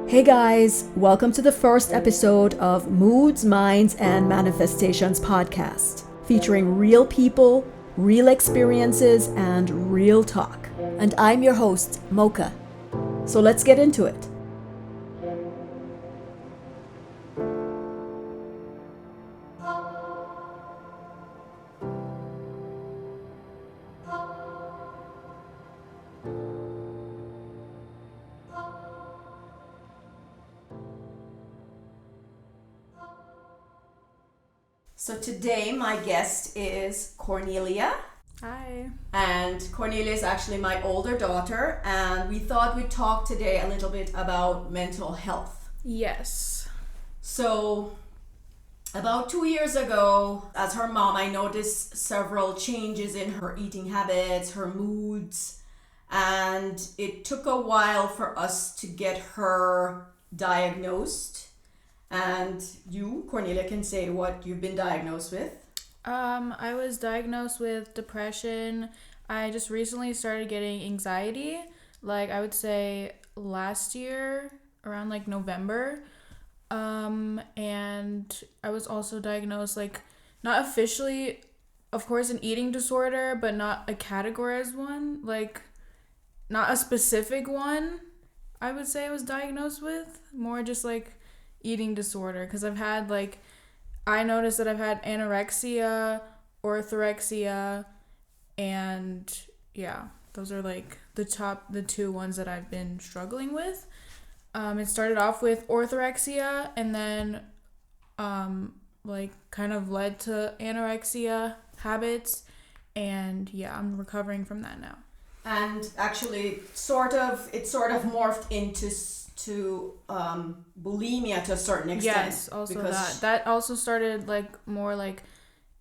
Hey guys, welcome to the first episode of Moods, Minds, and Manifestations podcast, featuring real people, real experiences, and real talk. And I'm your host, Mocha. So let's get into it. So today my guest is Cornelia. Hi. And Cornelia is actually my older daughter, and we thought we'd talk today a little bit about mental health. Yes. So, about 2 years ago, as her mom, I noticed several changes in her eating habits, her moods, and it took a while for us to get her diagnosed. And you, Cornelia, can say what you've been diagnosed with. I was diagnosed with depression. I just recently started getting anxiety, like I would say last year, around like November. And I was also diagnosed, like, not officially, of course, an eating disorder, but not a categorized one, like, not a specific one, I would say I was diagnosed with, more just like eating disorder, because I noticed that I've had anorexia, orthorexia, and yeah, those are like the two ones that I've been struggling with. It started off with orthorexia, and then kind of led to anorexia habits, and yeah, I'm recovering from that now. And actually, it sort of morphed into bulimia to a certain extent. Yes, also that also started more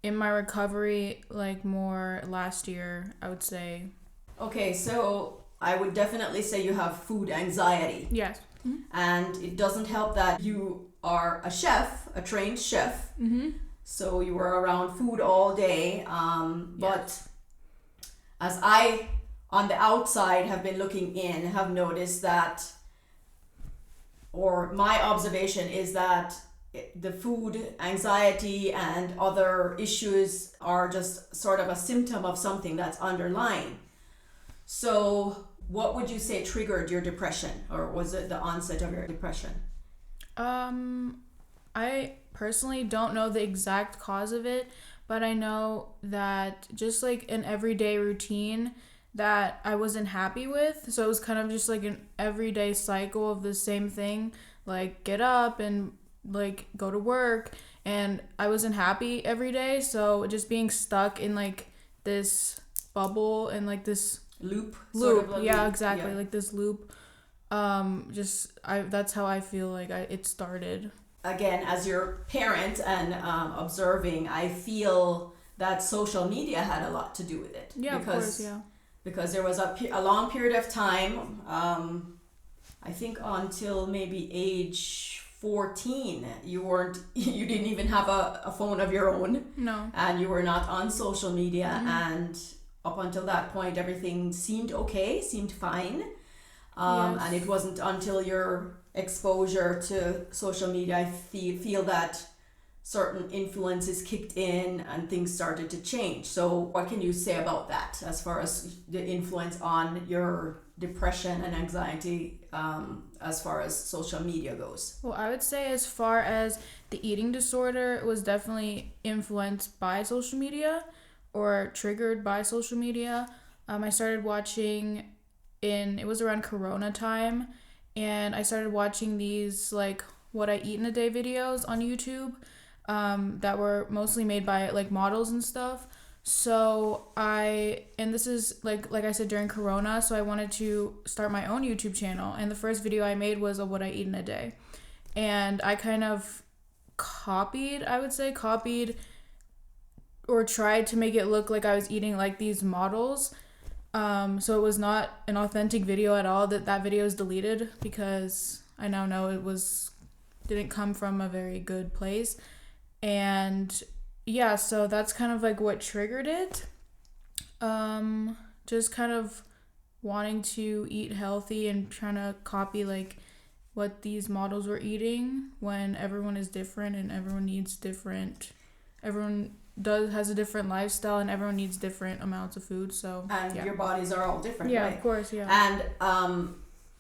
in my recovery, more last year, I would say. Okay, so I would definitely say you have food anxiety. Yes. Mm-hmm. And it doesn't help that you are a chef, a trained chef. Mm-hmm. So you were around food all day. But as I, on the outside, have been looking in, have noticed that, or my observation is that the food anxiety and other issues are just sort of a symptom of something that's underlying. So what would you say triggered your depression, or was it the onset of your depression? I personally don't know the exact cause of it, but I know that just like an everyday routine that I wasn't happy with. So it was kind of just like an everyday cycle of the same thing, like get up and like go to work, and I wasn't happy every day. So just being stuck in like this bubble and like this loop. Yeah, exactly. Yeah. Like this loop. That's how I feel like it started. Again, as your parent and observing, I feel that social media had a lot to do with it. Yeah, of course, yeah. Because there was a long period of time, I think until maybe age 14, you didn't even have a phone of your own. No. And you were not on social media. Mm-hmm. And up until that point, everything seemed okay, seemed fine. Yes. And it wasn't until your exposure to social media, I feel that certain influences kicked in and things started to change. So what can you say about that as far as the influence on your depression and anxiety as far as social media goes? Well, I would say as far as the eating disorder, it was definitely influenced by social media or triggered by social media. I started watching it was around Corona time, and I started watching these like what I eat in a day videos on YouTube. That were mostly made by like models and stuff. So this is like I said, during Corona, so I wanted to start my own YouTube channel, and the first video I made was of what I eat in a day. And I kind of copied or tried to make it look like I was eating like these models. So it was not an authentic video at all. That video is deleted because I now know didn't come from a very good place. And yeah, so that's kind of like what triggered it. Just kind of wanting to eat healthy and trying to copy like what these models were eating, when everyone is different and everyone has a different lifestyle and everyone needs different amounts of food. So and your bodies are all different, yeah, right? of course, yeah. And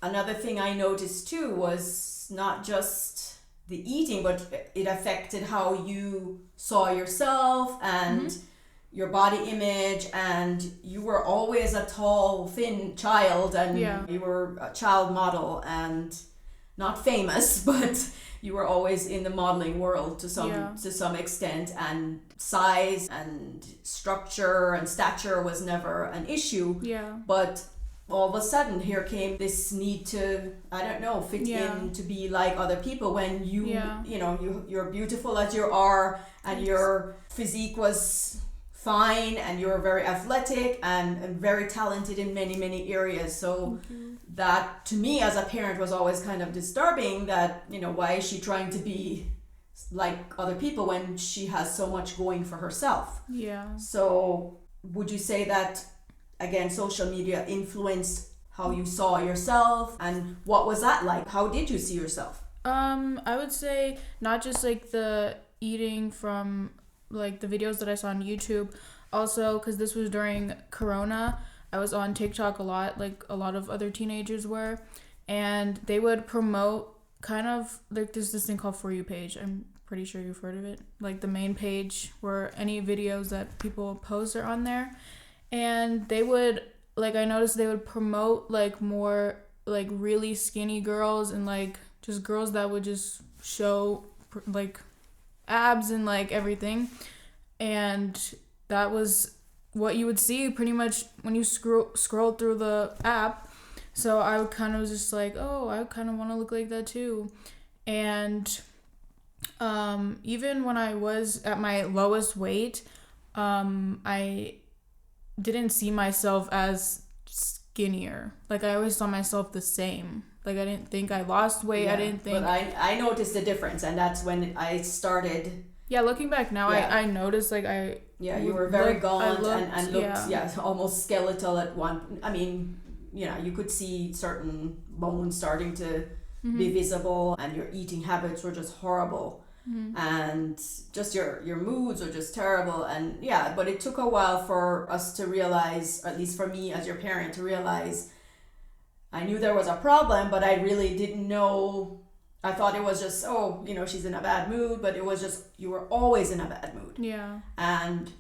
another thing I noticed too was not just the eating, but it affected how you saw yourself and your body image. And you were always a tall, thin child, and you were a child model and not famous, but you were always in the modeling world to some extent, and size and structure and stature was never an issue. Yeah. But all of a sudden here came this need to, I don't know, fit in, to be like other people, when you're beautiful as you are, and your physique was fine, and you're very athletic and very talented in many, many areas. So that to me as a parent was always kind of disturbing, that, why is she trying to be like other people when she has so much going for herself? Yeah. So would you say that, again, social media influenced how you saw yourself, and what was that like? How did you see yourself? I would say not just like the eating from like the videos that I saw on YouTube, also because this was during Corona, I was on TikTok a lot, like a lot of other teenagers were, and they would promote kind of like, there's this thing called For You page. I'm pretty sure you've heard of it. Like the main page where any videos that people post are on there. And they would, like, I noticed they would promote like more like really skinny girls, and like just girls that would just show like abs and like everything. And that was what you would see pretty much when you scroll through the app. So I would kind of was just like, oh, I kind of want to look like that too. And even when I was at my lowest weight, I didn't see myself as skinnier. Like I always saw myself the same. Like I didn't think I lost weight. I didn't think. But I noticed the difference, and that's when I started. Yeah, looking back now, I noticed like I. Yeah, you were very gaunt and looked almost skeletal at one. I mean, you could see certain bones starting to be visible, and your eating habits were just horrible. And just your moods are just terrible. And but it took a while for us to realize, or at least for me as your parent, to realize I knew there was a problem, but I really didn't know. I thought it was just, she's in a bad mood, but it was just, you were always in a bad mood. Yeah. And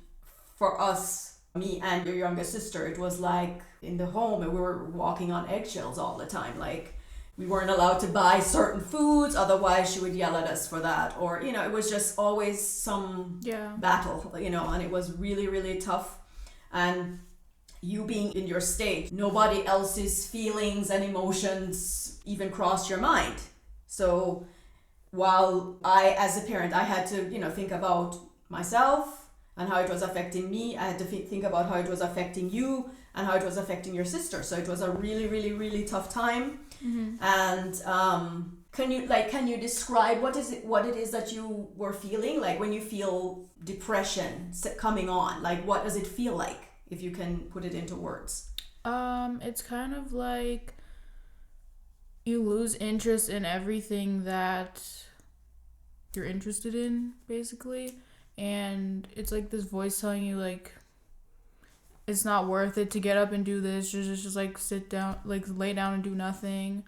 for us, me and your younger sister, it was like in the home, we were walking on eggshells all the time. Like, we weren't allowed to buy certain foods, otherwise she would yell at us for that. Or, it was just always some battle, and it was really, really tough. And you being in your state, nobody else's feelings and emotions even crossed your mind. So while I, as a parent, I had to, think about myself and how it was affecting me, I had to think about how it was affecting you and how it was affecting your sister. So it was a really, really, really tough time. And can you describe what it is that you were feeling, like when you feel depression coming on? Like, what does it feel like, if you can put it into words? It's kind of like you lose interest in everything that you're interested in, basically. And it's like this voice telling you, like, it's not worth it to get up and do this. Just like sit down, like lay down and do nothing.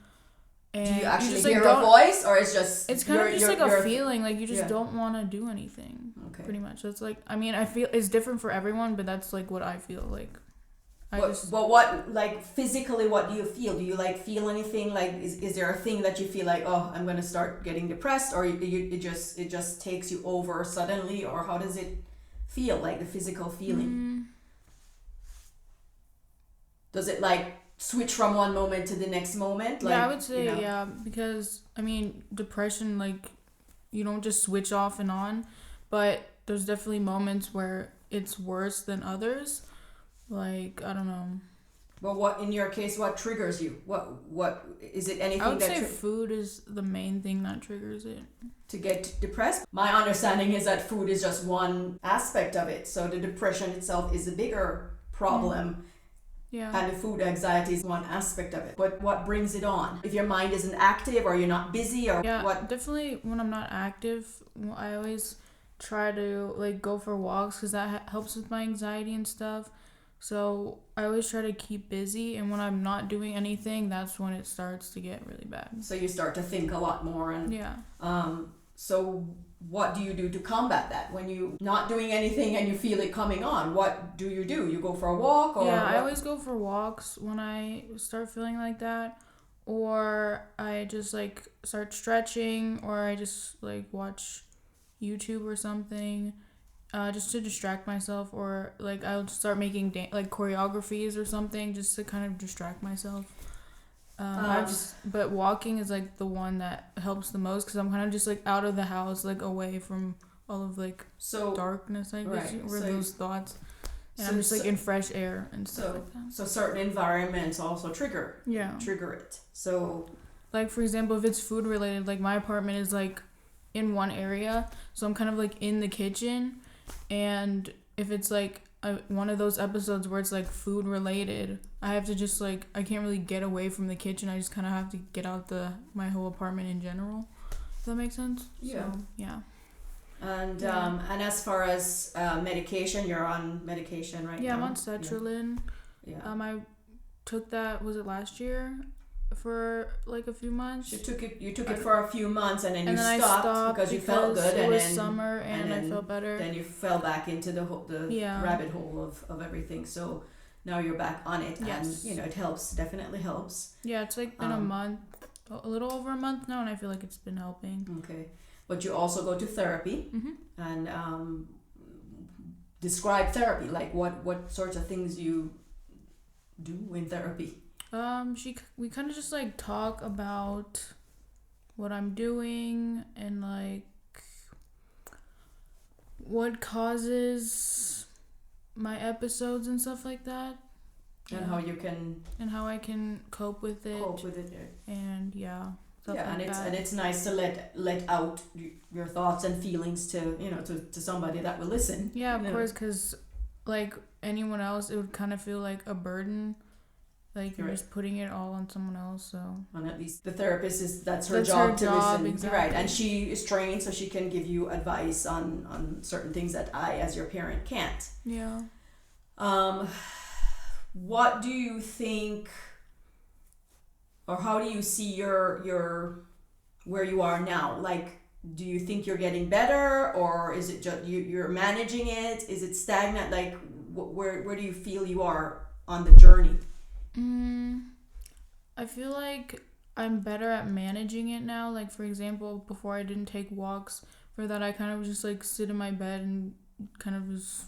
And do you actually just, hear a voice, or it's just... It's kind of just like a feeling, like you just don't want to do anything. Okay. Pretty much. So it's like, I mean, I feel it's different for everyone, but that's like what I feel like. But what, like, physically, what do you feel? Do you, like, feel anything? Like, is there a thing that you feel like, oh, I'm going to start getting depressed? Or it just takes you over suddenly? Or how does it feel, like, the physical feeling? Does it, like, switch from one moment to the next moment? Like, I would say, because, I mean, depression, like, you don't just switch off and on. But there's definitely moments where it's worse than others. Like, I don't know. Well, what, in your case, what triggers you? What is it? Anything? I would say food is the main thing that triggers it. To get depressed? My understanding is that food is just one aspect of it. So the depression itself is a bigger problem. Yeah. And the food anxiety is one aspect of it. But what brings it on? If your mind isn't active or you're not busy or yeah, what? definitely when I'm not active, I always try to like go for walks because that helps with my anxiety and stuff. So I always try to keep busy, and when I'm not doing anything, that's when it starts to get really bad. So you start to think a lot more and Yeah. So what do you do to combat that when you not doing anything and you feel it coming on? What do? You go for a walk or yeah, what? I always go for walks when I start feeling like that, or I just like start stretching, or I just like watch YouTube or something, just to distract myself, or like I'll start making like choreographies or something just to kind of distract myself. But walking is like the one that helps the most because I'm kind of just like out of the house, like away from all of like darkness, I guess, or those thoughts. And I'm just like in fresh air and stuff like that. So certain environments also trigger it. So like for example, if it's food related, like my apartment is like in one area, so I'm kind of like in the kitchen, and if it's like one of those episodes where it's like food related, I have to just like I can't really get away from the kitchen. I just kind of have to get out my whole apartment in general. Does that make sense? Yeah. So, yeah. And as far as medication, you're on medication right now? Yeah, I'm on sertraline. Yeah. I took that, was it last year, for like a few months. You took it for a few months and then I stopped because you felt good, it was summer and I felt better. Then you fell back into the rabbit hole of everything. So now you're back on it, yes. And it helps. Definitely helps. Yeah, it's like been a month, a little over a month now, and I feel like it's been helping. Okay, but you also go to therapy, mm-hmm. and describe therapy. Like what sorts of things you do in therapy? We kind of just like talk about what I'm doing and like what causes my episodes and stuff like that. And how you can and how I can cope with it. And yeah, like and it's nice to let out your thoughts and feelings to somebody that will listen. Yeah, of course, because like anyone else, it would kind of feel like a burden. Like you're just putting it all on someone else, so. And at least the therapist that's her job to listen. Exactly. Right, and she is trained so she can give you advice on certain things that I, as your parent, can't. Yeah. What do you think, or how do you see your where you are now? Like, do you think you're getting better, or is it just you're managing it? Is it stagnant? Like, where do you feel you are on the journey? I feel like I'm better at managing it now. Like, for example, before I didn't take walks. For that, I kind of just like sit in my bed and kind of just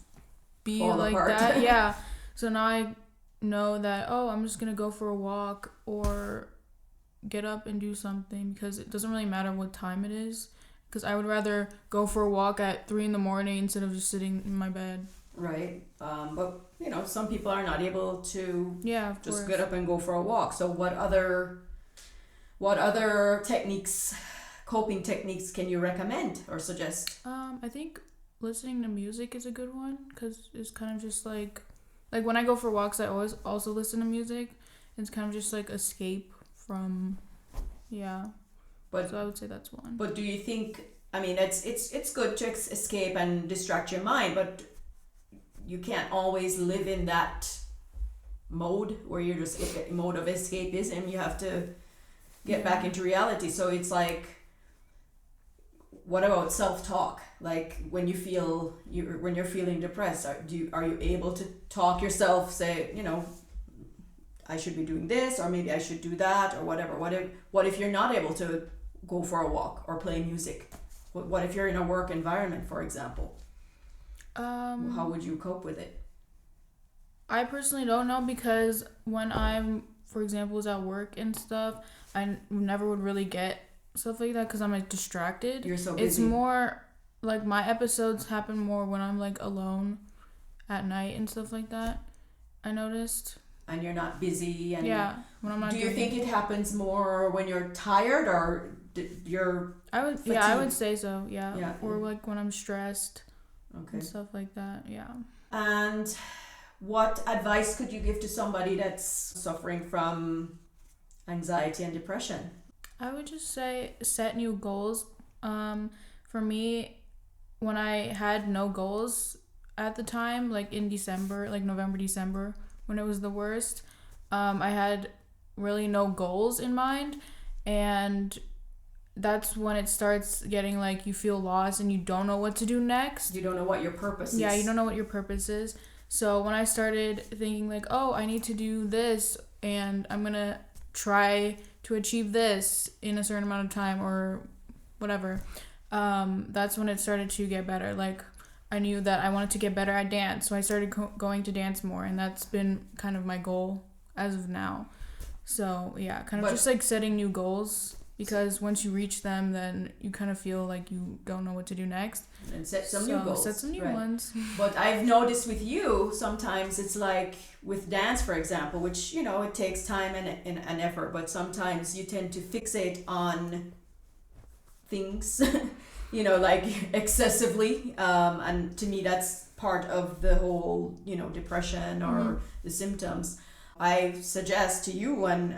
be fall like apart. that. Yeah. So now I know that, I'm just going to go for a walk or get up and do something, because it doesn't really matter what time it is. Because I would rather go for a walk at 3 a.m. instead of just sitting in my bed. Right. But some people are not able to just course. get up and go for a walk. So what other techniques, coping techniques, can you recommend or suggest? I think listening to music is a good one, because it's kind of just like when I go for walks, I always also listen to music. It's kind of just like escape from, But so I would say that's one. But do you think? I mean, it's good to escape and distract your mind, but you can't always live in that mode where you're just in mode of escapism. You have to get back into reality. So it's like, what about self-talk? Like when you're feeling depressed, are you able to talk yourself? Say, I should be doing this, or maybe I should do that, or whatever. What if you're not able to go for a walk or play music? What if you're in a work environment, for example? How would you cope with it? I personally don't know, because when I'm, for example, was at work and stuff, I never would really get stuff like that because I'm like distracted. You're so busy. It's more like my episodes happen more when I'm like alone at night and stuff like that. I noticed. And you're not busy. And when I'm not. Do you think it happens more when you're tired or you're? Fatigued? I would say so. Yeah. Or like when I'm stressed. Okay. And stuff like that. Yeah. And What advice could you give to somebody that's suffering from anxiety and depression? I would just say set new goals. For me, when I had no goals at the time, like in December, like November, December, when it was the worst, I had really no goals in mind, and that's when it starts getting like you feel lost and you don't know what to do next. You don't know what your purpose is. Yeah, you don't know what your purpose is. So when I started thinking like, oh, I need to do this and I'm gonna try to achieve this in a certain amount of time or whatever, that's when it started to get better. Like I knew that I wanted to get better at dance, so I started going to dance more, and that's been kind of my goal as of now. So yeah, kind of just like setting new goals, because once you reach them, then you kind of feel like you don't know what to do next. And set some new goals. Set some new ones. But I've noticed with you, sometimes it's like with dance, for example, which, you know, it takes time and effort, but sometimes you tend to fixate on things, you know, like excessively. And to me, that's part of the whole, you know, depression or the symptoms. I suggest to you and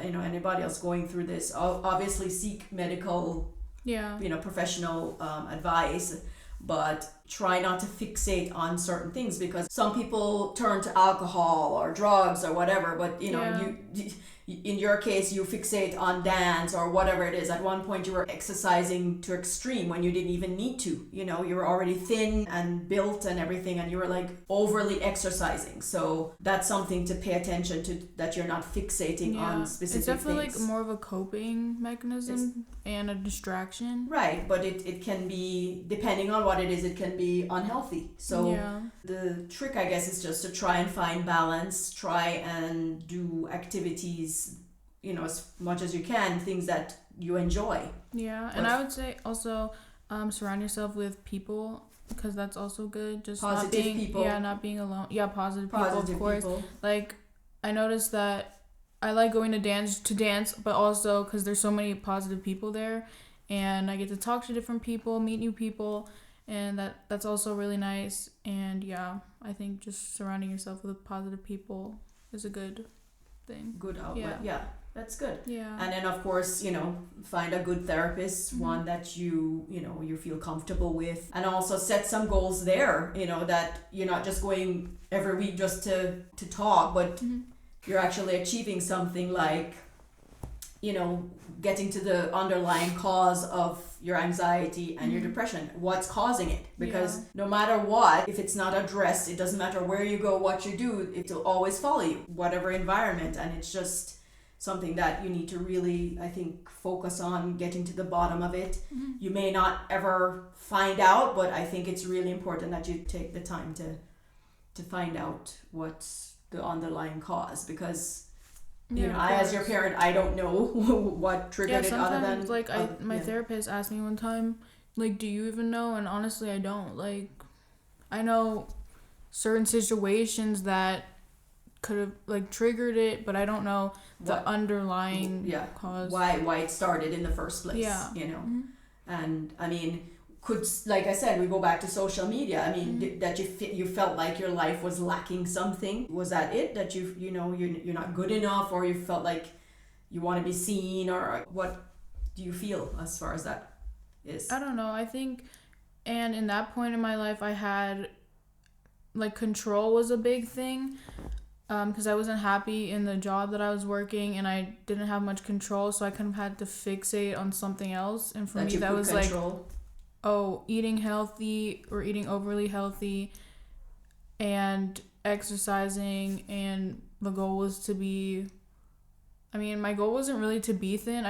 you know, anybody else going through this, obviously seek medical, you know, professional advice, but try not to fixate on certain things, because some people turn to alcohol or drugs or whatever, but you know, you in your case, you fixate on dance or whatever it is. At one point you were exercising to extreme when you didn't even need to, you know, you were already thin and built and everything, and you were like overly exercising. So that's something to pay attention to, that you're not fixating on specific things. It's definitely things. Like more of a coping mechanism and a distraction. Right, but it can be, depending on what it is, it can be unhealthy. So the trick, I guess, is just to try and find balance, try and do activities, you know, as much as you can, things that you enjoy. Yeah, and I would say also surround yourself with people, because that's also good. Just positive not being people. Yeah, not being alone. Yeah, positive people, of course. People. Like I noticed that I like going to dance, but also because there's so many positive people there, and I get to talk to different people, meet new people, and that's also really nice. And yeah, I think just surrounding yourself with positive people is a good thing. Good outlet. Yeah, that's good. Yeah. And then of course, you know, find a good therapist, one that you know, you feel comfortable with, and also set some goals there, you know, that you're not just going every week just to talk, but you're actually achieving something, like, you know, getting to the underlying cause of your anxiety and your depression. What's causing it? Because no matter what, if it's not addressed, it doesn't matter where you go, what you do, it will always follow you, whatever environment. And it's just something that you need to really, I think, focus on getting to the bottom of it. You may not ever find out, but I think it's really important that you take the time to find out what's the underlying cause, because you know, I, as your parent, I don't know what triggered it, other than like my therapist asked me one time, like, do you even know? And honestly, I don't. Like, I know certain situations that could have like triggered it, but I don't know the underlying cause. Why it started in the first place. Yeah. You know, and I mean, like I said, we go back to social media. I mean, that you felt like your life was lacking something. Was that it? That you know, you're not good enough, or you felt like you want to be seen, or what do you feel as far as that is? I don't know. I think, and in that point in my life, I had like control was a big thing. Because I wasn't happy in the job that I was working, and I didn't have much control, so I kind of had to fixate on something else. And for me, that was control. Like, eating healthy or eating overly healthy and exercising, and the goal was to be, I mean, my goal wasn't really to be thin.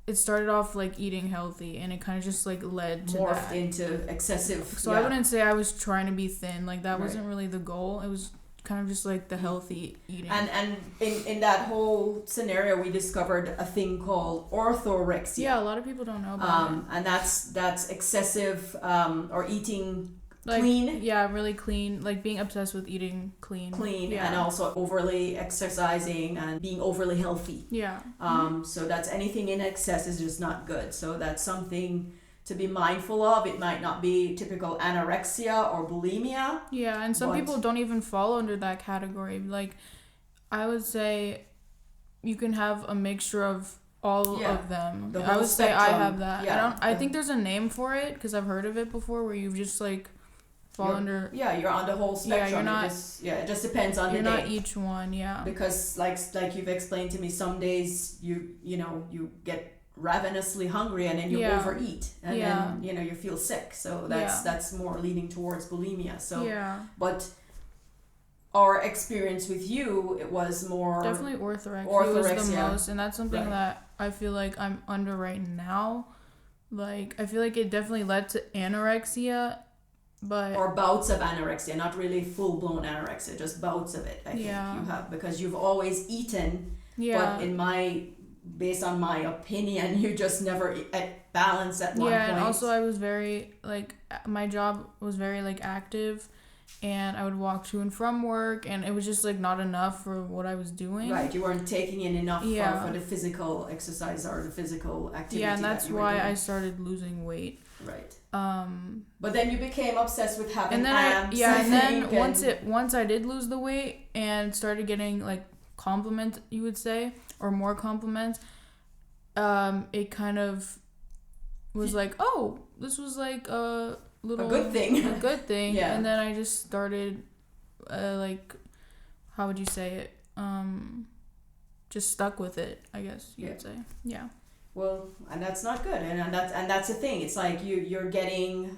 It started off like eating healthy, and it kind of just like led to morphed into excessive. So I wouldn't say I was trying to be thin. Like that wasn't really the goal. It was kind of just like the healthy eating. And in that whole scenario, we discovered a thing called orthorexia. Yeah, a lot of people don't know about it. And that's excessive or eating like, clean. Yeah, really clean. Like being obsessed with eating clean. And also overly exercising and being overly healthy. Yeah. So that's anything in excess is just not good. So that's something to be mindful of. It might not be typical anorexia or bulimia. Yeah, and some people don't even fall under that category. Like, I would say you can have a mixture of all of them. I would say I have that. Yeah. I think there's a name for it because I've heard of it before, where you just like fall under. Yeah, you're on the whole spectrum. Yeah, you're not. It just depends on the day. You're not each one. Yeah. Because like you've explained to me, some days you get ravenously hungry and then you overeat and then you feel sick. So that's more leaning towards bulimia. So but our experience with you, it was more definitely orthorexia was the most, and that's something that I feel like I'm under right now. Like, I feel like it definitely led to anorexia, but or bouts of anorexia, not really full blown anorexia, just bouts of it. I think you have, because you've always eaten. But based on my opinion, you just never at balance at one point. Yeah, and also I was very like, my job was very like active, and I would walk to and from work, and it was just like not enough for what I was doing. Right, you weren't taking in enough for the physical exercise or the physical activity. Yeah, and that's why I started losing weight. Right. But then you became obsessed with having abs. Once I did lose the weight and started getting like compliments, you would say, or more compliments, it kind of was like, oh, this was like a good thing. Yeah. And then I just started like, how would you say it, just stuck with it, I guess you would say. Yeah. Well, and that's not good, and that's the thing. It's like you're getting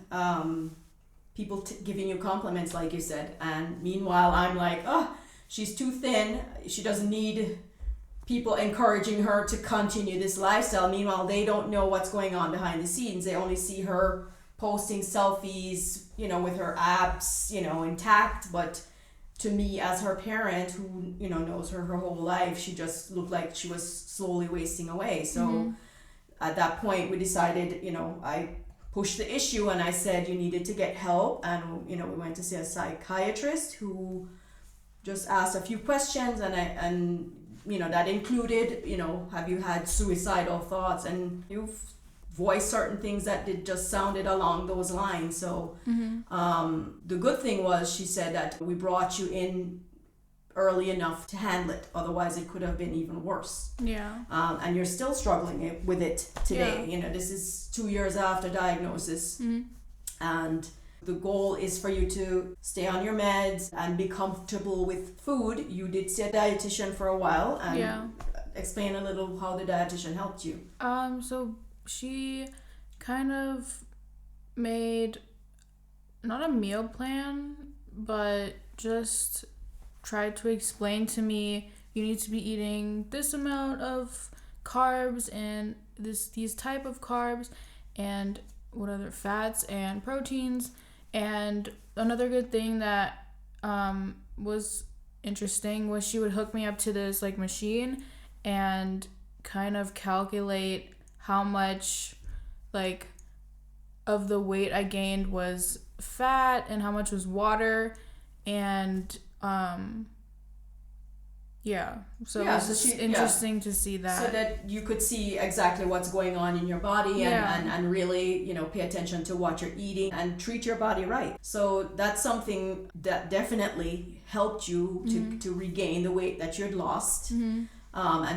people giving you compliments, like you said, and meanwhile I'm like, oh, she's too thin. She doesn't need people encouraging her to continue this lifestyle. Meanwhile, they don't know what's going on behind the scenes. They only see her posting selfies, with her abs, intact. But to me, as her parent, who knows her whole life, she just looked like she was slowly wasting away. So at that point, we decided, I pushed the issue and I said you needed to get help, and we went to see a psychiatrist who just asked a few questions, and that included, have you had suicidal thoughts, and you've voiced certain things that just sounded along those lines. So the good thing was, she said that we brought you in early enough to handle it. Otherwise, it could have been even worse. Yeah. And you're still struggling with it today. Yeah. This is 2 years after diagnosis. And the goal is for you to stay on your meds and be comfortable with food. You did see a dietitian for a while, and explain a little how the dietitian helped you. So she kind of made not a meal plan, but just tried to explain to me, you need to be eating this amount of carbs and these type of carbs, and what other fats and proteins. And another good thing that was interesting was she would hook me up to this like machine and kind of calculate how much like of the weight I gained was fat and how much was water, and so it was just interesting to see that. So that you could see exactly what's going on in your body, and really, pay attention to what you're eating and treat your body right. So that's something that definitely helped you to regain the weight that you'd lost, and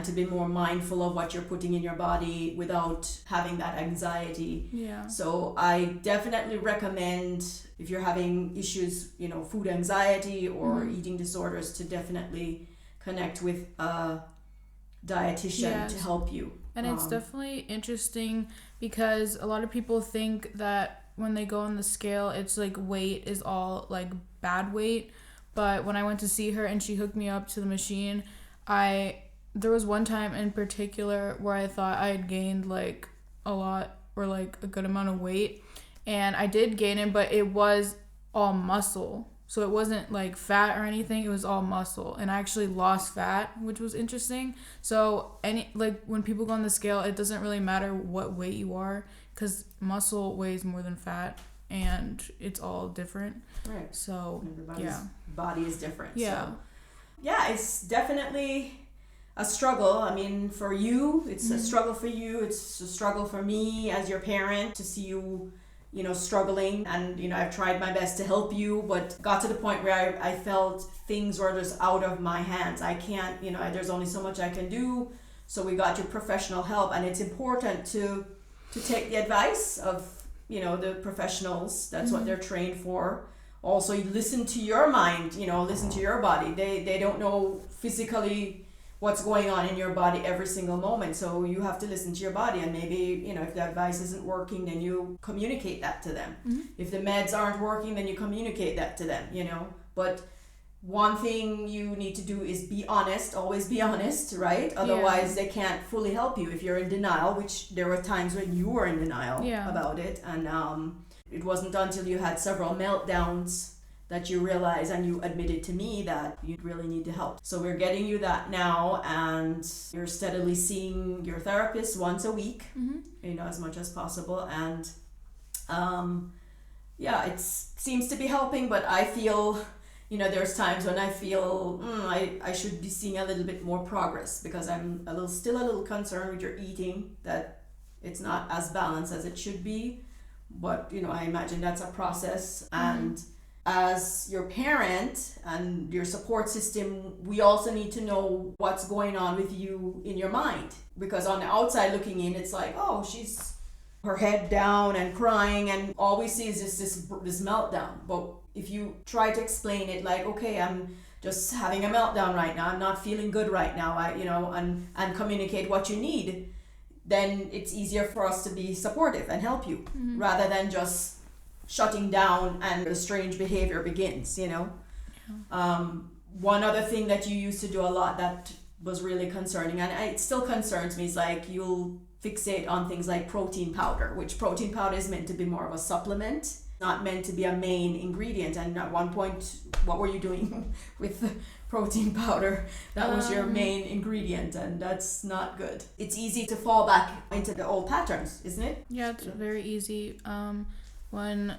to be more mindful of what you're putting in your body without having that anxiety. Yeah. So I definitely recommend, if you're having issues, food anxiety or eating disorders, to definitely connect with a dietitian to help you. And it's definitely interesting because a lot of people think that when they go on the scale, it's like weight is all like bad weight. But when I went to see her and she hooked me up to the machine, there was one time in particular where I thought I had gained like a lot or like a good amount of weight, and I did gain it, but it was all muscle. So it wasn't like fat or anything, it was all muscle. And I actually lost fat, which was interesting. So when people go on the scale, it doesn't really matter what weight you are, because muscle weighs more than fat, and it's all different. Right. So everybody's body is different. Yeah. So, it's definitely a struggle. I mean, for you, it's a struggle for you. It's a struggle for me as your parent to see you, struggling. And, I've tried my best to help you, but got to the point where I felt things were just out of my hands. I can't, there's only so much I can do. So we got your professional help, and it's important to take the advice of, the professionals. That's what they're trained for. Also, you listen to your mind, listen to your body. They don't know physically what's going on in your body every single moment. So you have to listen to your body, and maybe, if the advice isn't working, then you communicate that to them. If the meds aren't working, then you communicate that to them, But one thing you need to do is be honest, always be honest, right? Otherwise, they can't fully help you if you're in denial, which there were times when you were in denial about it. And it wasn't until you had several meltdowns that you realized and you admitted to me that you really need the help. So we're getting you that now, and you're steadily seeing your therapist once a week, as much as possible. And it seems to be helping, but I feel, there's times when I feel I should be seeing a little bit more progress, because I'm still a little concerned with your eating, that it's not as balanced as it should be. But, I imagine that's a process. And as your parent and your support system, we also need to know what's going on with you in your mind. Because on the outside looking in, it's like, oh, she's her head down and crying, and all we see is just this meltdown. But if you try to explain it like, okay, I'm just having a meltdown right now, I'm not feeling good right now, and communicate what you need, then it's easier for us to be supportive and help you, rather than just shutting down and the strange behavior begins, One other thing that you used to do a lot that was really concerning, and it still concerns me, is like you'll fixate on things like protein powder, which protein powder is meant to be more of a supplement, not meant to be a main ingredient. And at one point, what were you doing with the protein powder? That was your main ingredient, and that's not good. It's easy to fall back into the old patterns, isn't it? Yeah, it's very easy. When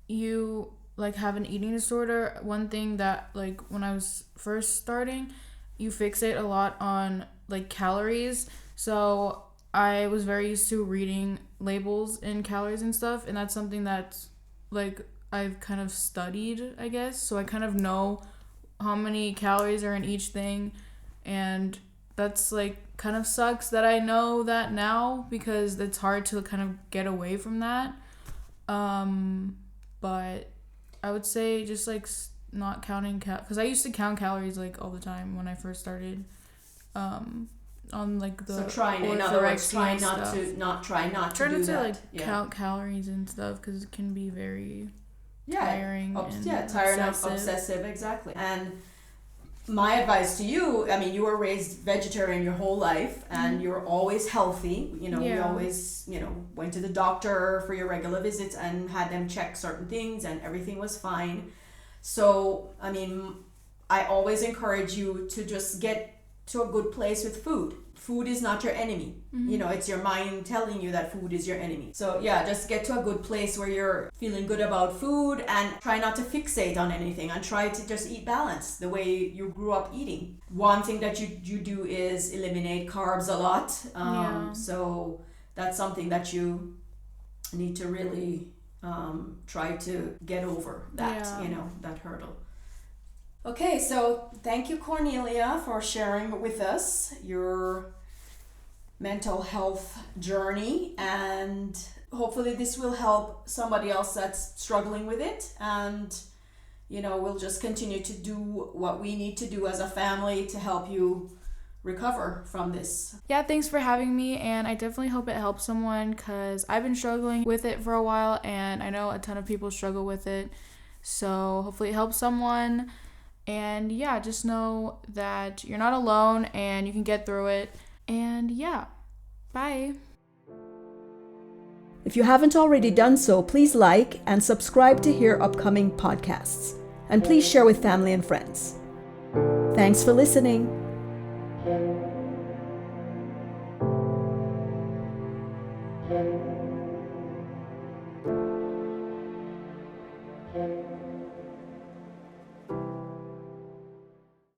you have an eating disorder, one thing that when I was first starting, you fixate a lot on calories. So I was very used to reading labels and calories and stuff, and that's something that's I've kind of studied, I guess. So I kind of know how many calories are in each thing, and that's kind of sucks that I know that now, because it's hard to kind of get away from that. But I would say just not counting because I used to count calories all the time when I first started. On the so trying, in other words, try not to do that. Count calories and stuff, because it can be very tiring. Tiring, obsessive, exactly. And my advice to you, I mean, you were raised vegetarian your whole life, and you were always healthy. We always, went to the doctor for your regular visits and had them check certain things, and everything was fine. So, I mean, I always encourage you to just get to a good place with food. Food is not your enemy. It's your mind telling you that food is your enemy. So just get to a good place where you're feeling good about food, and try not to fixate on anything, and try to just eat balanced the way you grew up eating. One thing that you do is eliminate carbs a lot. So that's something that you need to really try to get over that, that hurdle. Okay, so thank you, Cornelia, for sharing with us your mental health journey, and hopefully this will help somebody else that's struggling with it, and we'll just continue to do what we need to do as a family to help you recover from this. Yeah, thanks for having me, and I definitely hope it helps someone, because I've been struggling with it for a while, and I know a ton of people struggle with it, so hopefully it helps someone. And just know that you're not alone, and you can get through it. And bye. If you haven't already done so, please like and subscribe to hear upcoming podcasts. And please share with family and friends. Thanks for listening.